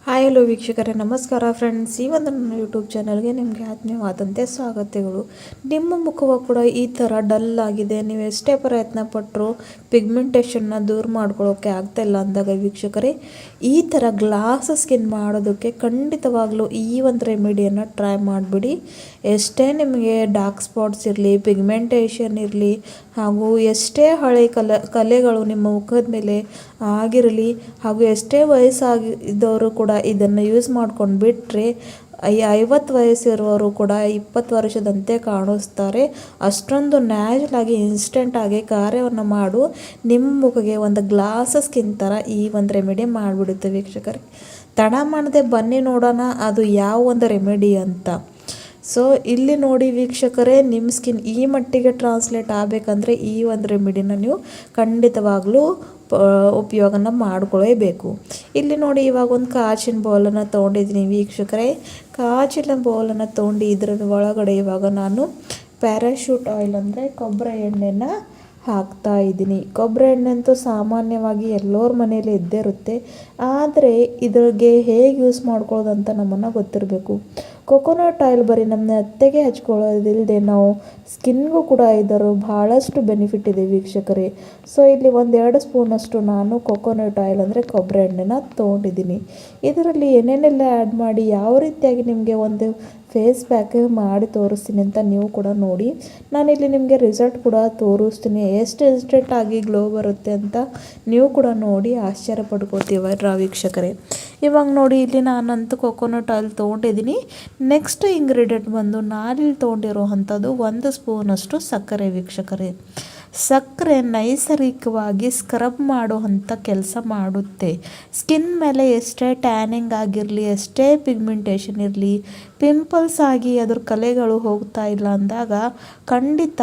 Hi hello ವೀಕ್ಷಕರೇ, ನಮಸ್ಕಾರ friends. ಈ ಒಂದು ನನ್ನ ಯೂಟ್ಯೂಬ್ ಚಾನಲ್ಗೆ ನಿಮಗೆ ಆತ್ಮೀಯವಾದಂತೆ ಸ್ವಾಗತಗಳು. ನಿಮ್ಮ ಮುಖವು ಕೂಡ ಈ ಥರ ಡಲ್ ಆಗಿದೆ, ನೀವು ಎಷ್ಟೇ ಪ್ರಯತ್ನ ಪಟ್ಟರು ಪಿಗ್ಮೆಂಟೇಷನ್ನ ದೂರ ಮಾಡ್ಕೊಳ್ಳೋಕ್ಕೆ ಆಗ್ತಾಯಿಲ್ಲ ಅಂದಾಗ ವೀಕ್ಷಕರೇ, ಈ ಥರ ಗ್ಲಾಸ್ ಸ್ಕಿನ್ ಮಾಡೋದಕ್ಕೆ ಖಂಡಿತವಾಗ್ಲೂ ಈ ಒಂದು ರೆಮಿಡಿಯನ್ನು ಟ್ರೈ ಮಾಡಿಬಿಡಿ. ಎಷ್ಟೇ ನಿಮಗೆ ಡಾರ್ಕ್ ಸ್ಪಾಟ್ಸ್ ಇರಲಿ, ಪಿಗ್ಮೆಂಟೇಷನ್ ಇರಲಿ, ಹಾಗೂ ಎಷ್ಟೇ ಹಳೆ ಕಲೆಗಳು ನಿಮ್ಮ ಮುಖದ ಮೇಲೆ ಆಗಿರಲಿ, ಹಾಗೂ ಎಷ್ಟೇ ವಯಸ್ಸಾಗಿದ್ದವರು ಕೂಡ ಇದನ್ನು ಯೂಸ್ ಮಾಡ್ಕೊಂಡು ಬಿಟ್ಟರೆ 50 ವಯಸ್ಸಿರುವವರು ಕೂಡ 20 ವರ್ಷದಂತೆ ಕಾಣಿಸ್ತಾರೆ. ಅಷ್ಟೊಂದು ನ್ಯಾಚುರಲಾಗಿ ಇನ್ಸ್ಟೆಂಟಾಗಿ ಕಾರ್ಯವನ್ನು ಮಾಡು ನಿಮ್ಮ ಮುಖಕ್ಕೆ ಒಂದು ಗ್ಲಾಸ್ ಸ್ಕಿನ್ ಥರ ಈ ಒಂದು ರೆಮಿಡಿ ಮಾಡಿಬಿಡುತ್ತೆ ವೀಕ್ಷಕರೇ. ತಡ ಮಾಡದೆ ಬನ್ನಿ ನೋಡೋಣ ಅದು ಯಾವ ಒಂದು ರೆಮಿಡಿ ಅಂತ. ಸೊ ಇಲ್ಲಿ ನೋಡಿ ವೀಕ್ಷಕರೇ, ನಿಮ್ಮ ಸ್ಕಿನ್ ಈ ಮಟ್ಟಿಗೆ ಟ್ರಾನ್ಸ್ಲೇಟ್ ಆಗಬೇಕಂದ್ರೆ ಈ ಒಂದು ರೆಮಿಡಿನ ನೀವು ಖಂಡಿತವಾಗ್ಲೂ ಉಪಯೋಗನ ಮಾಡ್ಕೊಳ್ಳೇಬೇಕು. ಇಲ್ಲಿ ನೋಡಿ, ಇವಾಗ ಒಂದು ಕಾಚಿನ ಬೌಲನ್ನು ತೊಗೊಂಡಿದ್ದೀನಿ ವೀಕ್ಷಕರೇ. ಕಾಚಿನ ಬೌಲನ್ನು ತೊಗೊಂಡು ಇದರ ಒಳಗಡೆ ಇವಾಗ ನಾನು ಪ್ಯಾರಾಶೂಟ್ ಆಯಿಲ್ ಅಂದರೆ ಕೊಬ್ಬರಿ ಎಣ್ಣೆನ ಹಾಕ್ತಾ ಇದ್ದೀನಿ. ಕೊಬ್ಬರಿ ಎಣ್ಣೆ ಅಂತೂ ಸಾಮಾನ್ಯವಾಗಿ ಎಲ್ಲರ ಮನೆಯಲ್ಲಿ ಇದ್ದೇ ಇರುತ್ತೆ, ಆದರೆ ಇದ್ರಿಗೆ ಹೇಗೆ ಯೂಸ್ ಮಾಡ್ಕೊಳ್ಳೋದಂತ ನಮ್ಮನ್ನು ಗೊತ್ತಿರಬೇಕು. ಕೊಕೊನಟ್ ಆಯಿಲ್ ಬರೀ ನಮ್ಮ ಹತ್ತೆಗೆ ಹಚ್ಕೊಳ್ಳೋದಿಲ್ಲದೆ ನಾವು ಸ್ಕಿನ್ಗೂ ಕೂಡ ಇದರ ಭಾಳಷ್ಟು ಬೆನಿಫಿಟ್ ಇದೆ ವೀಕ್ಷಕರೇ. ಸೊ ಇಲ್ಲಿ 1-2 ಸ್ಪೂನಷ್ಟು ನಾನು ಕೊಕೊನಟ್ ಆಯಿಲ್ ಅಂದರೆ ಕೊಬ್ಬರಿ ಎಣ್ಣೆನ ತೊಗೊಂಡಿದ್ದೀನಿ. ಇದರಲ್ಲಿ ಏನೇನೆಲ್ಲ ಆ್ಯಡ್ ಮಾಡಿ ಯಾವ ರೀತಿಯಾಗಿ ನಿಮಗೆ ಒಂದು ಫೇಸ್ ಪ್ಯಾಕ್ ಮಾಡಿ ತೋರಿಸ್ತೀನಿ ಅಂತ ನೀವು ಕೂಡ ನೋಡಿ. ನಾನಿಲ್ಲಿ ನಿಮಗೆ ರಿಸಲ್ಟ್ ಕೂಡ ತೋರಿಸ್ತೀನಿ, ಎಷ್ಟು ಇನ್ಸ್ಟೆಂಟಾಗಿ ಗ್ಲೋ ಬರುತ್ತೆ ಅಂತ ನೀವು ಕೂಡ ನೋಡಿ ಆಶ್ಚರ್ಯ ಪಡ್ಕೋತೀವರ ವೀಕ್ಷಕರೇ. ಇವಾಗ ನೋಡಿ, ಇಲ್ಲಿ ನಾನಂತೂ ಕೊಕೊನಟ್ ಆಯಿಲ್ ತೊಗೊಂಡಿದ್ದೀನಿ. ನೆಕ್ಸ್ಟ್ ಇಂಗ್ರೀಡಿಯೆಂಟ್ ಬಂದು ನಾನಿಲ್ಲಿ ತೊಗೊಂಡಿರೋ ಅಂಥದ್ದು 1 ಸ್ಪೂನಷ್ಟು ಸಕ್ಕರೆ ವೀಕ್ಷಕರೇ. ಸಕ್ಕರೆ ನೈಸರ್ಗಿಕವಾಗಿ ಸ್ಕ್ರಬ್ ಮಾಡುವಂಥ ಕೆಲಸ ಮಾಡುತ್ತೆ. ಸ್ಕಿನ್ ಮೇಲೆ ಎಷ್ಟೇ ಟ್ಯಾನಿಂಗ್ ಆಗಿರಲಿ, ಎಷ್ಟೇ ಪಿಗ್ಮೆಂಟೇಷನ್ ಇರಲಿ, ಪಿಂಪಲ್ಸ್ ಆಗಿ ಅದ್ರ ಕಲೆಗಳು ಹೋಗ್ತಾ ಇಲ್ಲ ಅಂದಾಗ ಖಂಡಿತ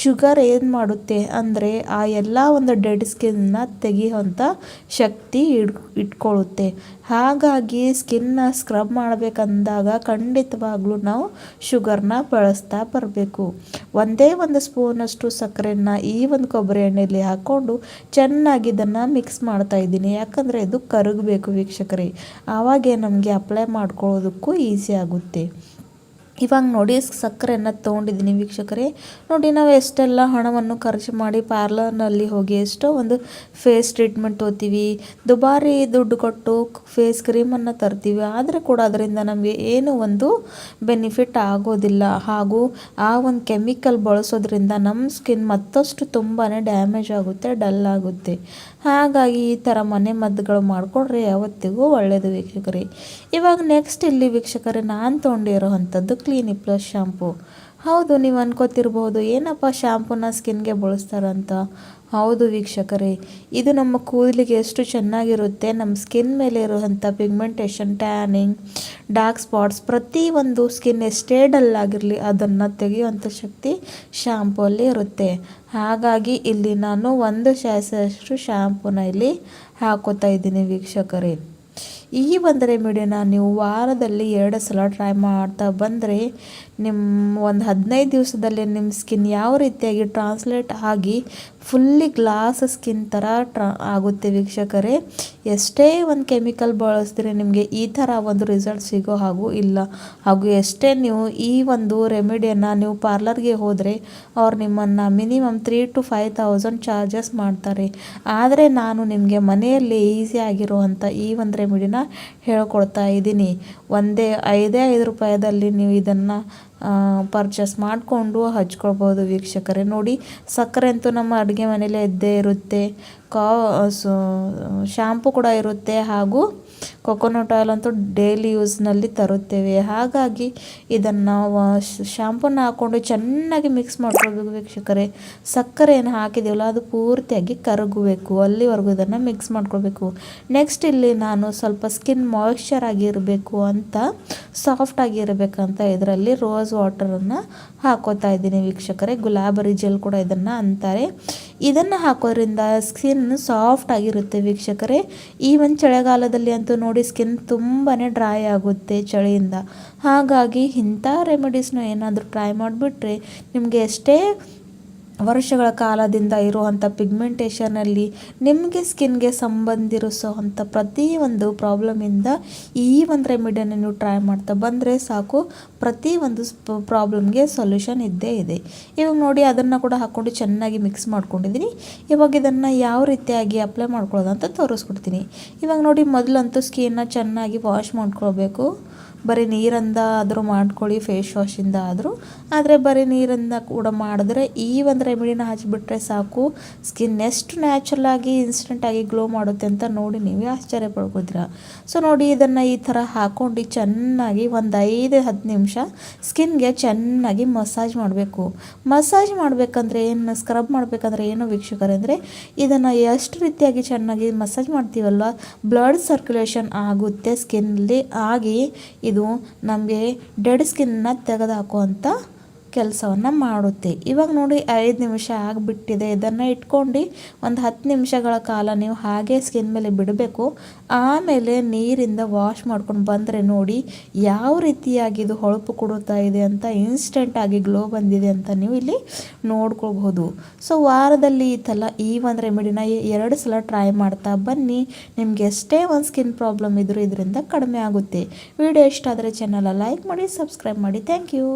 ಶುಗರ್ ಏನು ಮಾಡುತ್ತೆ ಅಂದರೆ ಆ ಎಲ್ಲ ಒಂದು ಡೆಡ್ ಸ್ಕಿನ್ನ ತೆಗಿಯೋಂಥ ಶಕ್ತಿ ಇಟ್ಕೊಳ್ಳುತ್ತೆ. ಹಾಗಾಗಿ ಸ್ಕಿನ್ನ ಸ್ಕ್ರಬ್ ಮಾಡಬೇಕಂದಾಗ ಖಂಡಿತವಾಗ್ಲೂ ನಾವು ಶುಗರ್ನ ಬಳಸ್ತಾ ಬರಬೇಕು. 1 ಸ್ಪೂನಷ್ಟು ಸಕ್ಕರೆನ ಈ ಒಂದು ಕೊಬ್ಬರಿ ಎಣ್ಣೆಯಲ್ಲಿ ಹಾಕ್ಕೊಂಡು ಚೆನ್ನಾಗಿ ಇದನ್ನು ಮಿಕ್ಸ್ ಮಾಡ್ತಾ ಇದ್ದೀನಿ. ಯಾಕಂದರೆ ಇದು ಕರಗಬೇಕು ವೀಕ್ಷಕರೇ, ಆವಾಗೇ ನಮಗೆ ಅಪ್ಲೈ ಮಾಡ್ಕೊಳ್ಳೋದಕ್ಕೂ ಈಸಿ ಆಗುತ್ತೆ. ಇವಾಗ ನೋಡಿ, ಸಕ್ಕರೆಯನ್ನು ತೊಗೊಂಡಿದ್ದೀನಿ ವೀಕ್ಷಕರೇ. ನೋಡಿ, ನಾವು ಎಷ್ಟೆಲ್ಲ ಹಣವನ್ನು ಖರ್ಚು ಮಾಡಿ ಪಾರ್ಲರ್ನಲ್ಲಿ ಹೋಗಿ ಎಷ್ಟೋ ಒಂದು ಫೇಸ್ ಟ್ರೀಟ್ಮೆಂಟ್ ತೊಗೋತೀವಿ, ದುಬಾರಿ ದುಡ್ಡು ಕೊಟ್ಟು ಫೇಸ್ ಕ್ರೀಮನ್ನು ತರ್ತೀವಿ, ಆದರೆ ಕೂಡ ಅದರಿಂದ ನಮಗೆ ಏನು ಒಂದು ಬೆನಿಫಿಟ್ ಆಗೋದಿಲ್ಲ. ಹಾಗೂ ಆ ಒಂದು ಕೆಮಿಕಲ್ ಬಳಸೋದ್ರಿಂದ ನಮ್ಮ ಸ್ಕಿನ್ ಮತ್ತಷ್ಟು ತುಂಬಾ ಡ್ಯಾಮೇಜ್ ಆಗುತ್ತೆ, ಡಲ್ ಆಗುತ್ತೆ. ಹಾಗಾಗಿ ಈ ಥರ ಮನೆ ಮದ್ದುಗಳು ಮಾಡಿಕೊಂಡ್ರೆ ಯಾವತ್ತಿಗೂ ಒಳ್ಳೆಯದು ವೀಕ್ಷಕರೇ. ಇವಾಗ ನೆಕ್ಸ್ಟ್ ಇಲ್ಲಿ ವೀಕ್ಷಕರೇ, ನಾನು ತೊಗೊಂಡಿರೋ ಅಂಥದ್ದು ಕ್ಲಿನಿಕ್ ಪ್ಲಸ್ ಶಾಂಪು. ಹೌದು, ನೀವು ಅನ್ಕೋತಿರ್ಬೋದು ಏನಪ್ಪ ಶಾಂಪೂನ ಸ್ಕಿನ್ಗೆ ಬಳಸ್ತಾರಂತ. ಹೌದು ವೀಕ್ಷಕರೇ, ಇದು ನಮ್ಮ ಕೂದಲಿಗೆ ಎಷ್ಟು ಚೆನ್ನಾಗಿರುತ್ತೆ, ನಮ್ಮ ಸ್ಕಿನ್ ಮೇಲೆ ಇರುವಂಥ ಪಿಗ್ಮೆಂಟೇಷನ್, ಟ್ಯಾನಿಂಗ್, ಡಾರ್ಕ್ ಸ್ಪಾಟ್ಸ್ ಪ್ರತಿಯೊಂದು ಸ್ಕಿನ್ ಎಷ್ಟೇ ಡಲ್ ಆಗಿರಲಿ ಅದನ್ನು ತೆಗೆಯುವಂಥ ಶಕ್ತಿ ಶಾಂಪೂಲ್ಲಿ ಇರುತ್ತೆ. ಹಾಗಾಗಿ ಇಲ್ಲಿ ನಾನು 1 ಸ್ಯಾಷೆಯಷ್ಟು ಶಾಂಪೂನ ಇಲ್ಲಿ ಹಾಕೋತಾ ಇದ್ದೀನಿ ವೀಕ್ಷಕರೇ. ಈ ಒಂದು ರೆಮಿಡಿನ ನೀವು ವಾರದಲ್ಲಿ 2 ಸಲ ಟ್ರೈ ಮಾಡ್ತಾ ಬಂದರೆ ನಿಮ್ಮ ಒಂದು 15 ದಿವಸದಲ್ಲಿ ನಿಮ್ಮ ಸ್ಕಿನ್ ಯಾವ ರೀತಿಯಾಗಿ ಟ್ರಾನ್ಸ್ಲೇಟ್ ಆಗಿ ಫುಲ್ಲಿ ಗ್ಲಾಸ್ ಸ್ಕಿನ್ ಥರ ಆಗುತ್ತೆ ವೀಕ್ಷಕರೇ. ಎಷ್ಟೇ ಒಂದು ಕೆಮಿಕಲ್ ಬಳಸಿದ್ರೆ ನಿಮಗೆ ಈ ಥರ ಒಂದು ರಿಸಲ್ಟ್ ಸಿಗೋ ಹಾಗೂ ಇಲ್ಲ. ಹಾಗೂ ಎಷ್ಟೇ ನೀವು ಈ ಒಂದು ರೆಮಿಡಿಯನ್ನು ನೀವು ಪಾರ್ಲರ್ಗೆ ಹೋದರೆ ಅವ್ರು ನಿಮ್ಮನ್ನು ಮಿನಿಮಮ್ 3,000 to 5,000 ಚಾರ್ಜಸ್ ಮಾಡ್ತಾರೆ. ಆದರೆ ನಾನು ನಿಮಗೆ ಮನೆಯಲ್ಲಿ ಈಸಿ ಆಗಿರುವಂಥ ಈ ಒಂದು ರೆಮಿಡಿನ ಹೇಳ್ಕೊಡ್ತಾ ಇದ್ದೀನಿ. 5 ರೂಪಾಯಿದಲ್ಲಿ ನೀವು ಇದನ್ನು ಪರ್ಚೇಸ್ ಮಾಡಿಕೊಂಡು ಹಚ್ಕೊಳ್ಬೋದು ವೀಕ್ಷಕರೇ. ನೋಡಿ, ಸಕ್ಕರೆ ಅಂತೂ ನಮ್ಮ ಅಡುಗೆ ಮನೆಯಲ್ಲೇ ಇದ್ದೇ ಇರುತ್ತೆ, ಶಾಂಪು ಕೂಡ ಇರುತ್ತೆ, ಹಾಗೂ ಕೊಕೊನಟ್ ಆಯಿಲ್ ಅಂತೂ ಡೈಲಿ ಯೂಸ್ನಲ್ಲಿ ತರುತ್ತೇವೆ. ಹಾಗಾಗಿ ಇದನ್ನು ಶಾಂಪೂನ ಹಾಕ್ಕೊಂಡು ಚೆನ್ನಾಗಿ ಮಿಕ್ಸ್ ಮಾಡ್ಕೊಳ್ಬೇಕು ವೀಕ್ಷಕರೇ. ಸಕ್ಕರೆ ಏನು ಹಾಕಿದ್ದೀವಲ್ಲ ಅದು ಪೂರ್ತಿಯಾಗಿ ಕರಗಬೇಕು, ಅಲ್ಲಿವರೆಗೂ ಇದನ್ನು ಮಿಕ್ಸ್ ಮಾಡ್ಕೊಳ್ಬೇಕು. ನೆಕ್ಸ್ಟ್ ಇಲ್ಲಿ ನಾನು ಸ್ವಲ್ಪ ಸ್ಕಿನ್ ಮಾಯಿಶ್ಚರ್ ಆಗಿರಬೇಕು ಅಂತ, ಸಾಫ್ಟ್ ಆಗಿರಬೇಕಂತ ಇದರಲ್ಲಿ ರೋಸ್ ವಾಟರನ್ನು ಹಾಕೋತಾ ಇದ್ದೀನಿ ವೀಕ್ಷಕರೇ. ಗುಲಾಬರಿ ಜೆಲ್ ಕೂಡ ಇದನ್ನು ಅಂತಾರೆ. ಇದನ್ನು ಹಾಕೋದ್ರಿಂದ ಸ್ಕಿನ್ ಸಾಫ್ಟ್ ಆಗಿರುತ್ತೆ ವೀಕ್ಷಕರೇ. ಈ ಒಂದು ಚಳಿಗಾಲದಲ್ಲಿ ಅಂತೂ ನೋಡಿ ಸ್ಕಿನ್ ತುಂಬಾ ಡ್ರೈ ಆಗುತ್ತೆ ಚಳಿಯಿಂದ. ಹಾಗಾಗಿ ಇಂಥ ರೆಮಿಡೀಸ್ನ ಏನಾದರೂ ಟ್ರೈ ಮಾಡಿಬಿಟ್ರೆ ನಿಮಗೆ ಎಷ್ಟೇ ವರ್ಷಗಳ ಕಾಲದಿಂದ ಇರುವಂಥ ಪಿಗ್ಮೆಂಟೇಷನಲ್ಲಿ ನಿಮಗೆ ಸ್ಕಿನ್ಗೆ ಸಂಬಂಧಿಸಿರುವಂಥ ಪ್ರತಿಯೊಂದು ಪ್ರಾಬ್ಲಮಿಂದ ಈ ಒಂದು ರೆಮಿಡಿಯನ್ನು ನೀವು ಟ್ರೈ ಮಾಡ್ತಾ ಬಂದರೆ ಸಾಕು, ಪ್ರತಿಯೊಂದು ಪ್ರಾಬ್ಲಮ್ಗೆ ಸೊಲ್ಯೂಷನ್ ಇದ್ದೇ ಇದೆ. ಇವಾಗ ನೋಡಿ ಅದನ್ನು ಕೂಡ ಹಾಕ್ಕೊಂಡು ಚೆನ್ನಾಗಿ ಮಿಕ್ಸ್ ಮಾಡ್ಕೊಂಡಿದ್ದೀನಿ. ಇವಾಗ ಇದನ್ನು ಯಾವ ರೀತಿಯಾಗಿ ಅಪ್ಲೈ ಮಾಡ್ಕೊಳ್ಳೋದು ಅಂತ ತೋರಿಸ್ಕೊಡ್ತೀನಿ. ಇವಾಗ ನೋಡಿ ಮೊದಲಂತೂ ಸ್ಕಿನ್ನ ಚೆನ್ನಾಗಿ ವಾಶ್ ಮಾಡ್ಕೊಳ್ಬೇಕು. ಬರೀ ನೀರಿಂದ ಆದರೂ ಮಾಡ್ಕೊಳ್ಳಿ, ಫೇಸ್ ವಾಶಿಂದ ಆದರೂ. ಆದರೆ ಬರೀ ನೀರಿಂದ ಕೂಡ ಮಾಡಿದ್ರೆ ಈ ಒಂದು ರೆಮಿಡಿನ ಹಚ್ಚಿಬಿಟ್ರೆ ಸಾಕು, ಸ್ಕಿನ್ ಎಷ್ಟು ನ್ಯಾಚುರಲಾಗಿ ಇನ್ಸ್ಟೆಂಟಾಗಿ ಗ್ಲೋ ಮಾಡುತ್ತೆ ಅಂತ ನೋಡಿ ನೀವೇ ಆಶ್ಚರ್ಯ ಪಡ್ಕೊತೀರ. ಸೊ ನೋಡಿ ಇದನ್ನು ಈ ಥರ ಹಾಕ್ಕೊಂಡು ಚೆನ್ನಾಗಿ ಒಂದು 5-10 ನಿಮಿಷ ಸ್ಕಿನ್ಗೆ ಚೆನ್ನಾಗಿ ಮಸಾಜ್ ಮಾಡಬೇಕು. ಮಸಾಜ್ ಮಾಡಬೇಕಂದ್ರೆ ಏನು, ಸ್ಕ್ರಬ್ ಮಾಡಬೇಕಂದ್ರೆ ಏನು ವೀಕ್ಷಕರೇ ಅಂದರೆ, ಇದನ್ನು ಎಷ್ಟು ರೀತಿಯಾಗಿ ಚೆನ್ನಾಗಿ ಮಸಾಜ್ ಮಾಡ್ತೀವಲ್ವ, ಬ್ಲಡ್ ಸರ್ಕ್ಯುಲೇಷನ್ ಆಗುತ್ತೆ ಸ್ಕಿನ್ನಲ್ಲಿ, ಆಗಿ ಇದು ನಮಗೆ ಡೆಡ್ ಸ್ಕಿನ್ನ ತೆಗೆದುಹಾಕುವಂಥ ಕೆಲಸವನ್ನು ಮಾಡುತ್ತೆ. ಇವಾಗ ನೋಡಿ 5 ನಿಮಿಷ ಆಗಿಬಿಟ್ಟಿದೆ. ಇದನ್ನು ಇಟ್ಕೊಂಡು ಒಂದು 10 ನಿಮಿಷಗಳ ಕಾಲ ನೀವು ಹಾಗೆ ಸ್ಕಿನ್ ಮೇಲೆ ಬಿಡಬೇಕು. ಆಮೇಲೆ ನೀರಿಂದ ವಾಶ್ ಮಾಡ್ಕೊಂಡು ಬಂದರೆ ನೋಡಿ ಯಾವ ರೀತಿಯಾಗಿ ಇದು ಹೊಳಪು ಕೊಡುತ್ತಾ ಇದೆ ಅಂತ, ಇನ್ಸ್ಟೆಂಟಾಗಿ ಗ್ಲೋ ಬಂದಿದೆ ಅಂತ ನೀವು ಇಲ್ಲಿ ನೋಡ್ಕೊಳ್ಬಹುದು. ಸೊ ವಾರದಲ್ಲಿ ಈ ಒಂದು ರೆಮಿಡಿನ 2 ಸಲ ಟ್ರೈ ಮಾಡ್ತಾ ಬನ್ನಿ. ನಿಮಗೆ ಎಷ್ಟೇ ಒಂದು ಸ್ಕಿನ್ ಪ್ರಾಬ್ಲಮ್ ಇದ್ದರೂ ಇದರಿಂದ ಕಡಿಮೆ ಆಗುತ್ತೆ. ವಿಡಿಯೋ ಇಷ್ಟ ಆದರೆ ಚಾನಲ್ ಲೈಕ್ ಮಾಡಿ, ಸಬ್ಸ್ಕ್ರೈಬ್ ಮಾಡಿ. Thank you.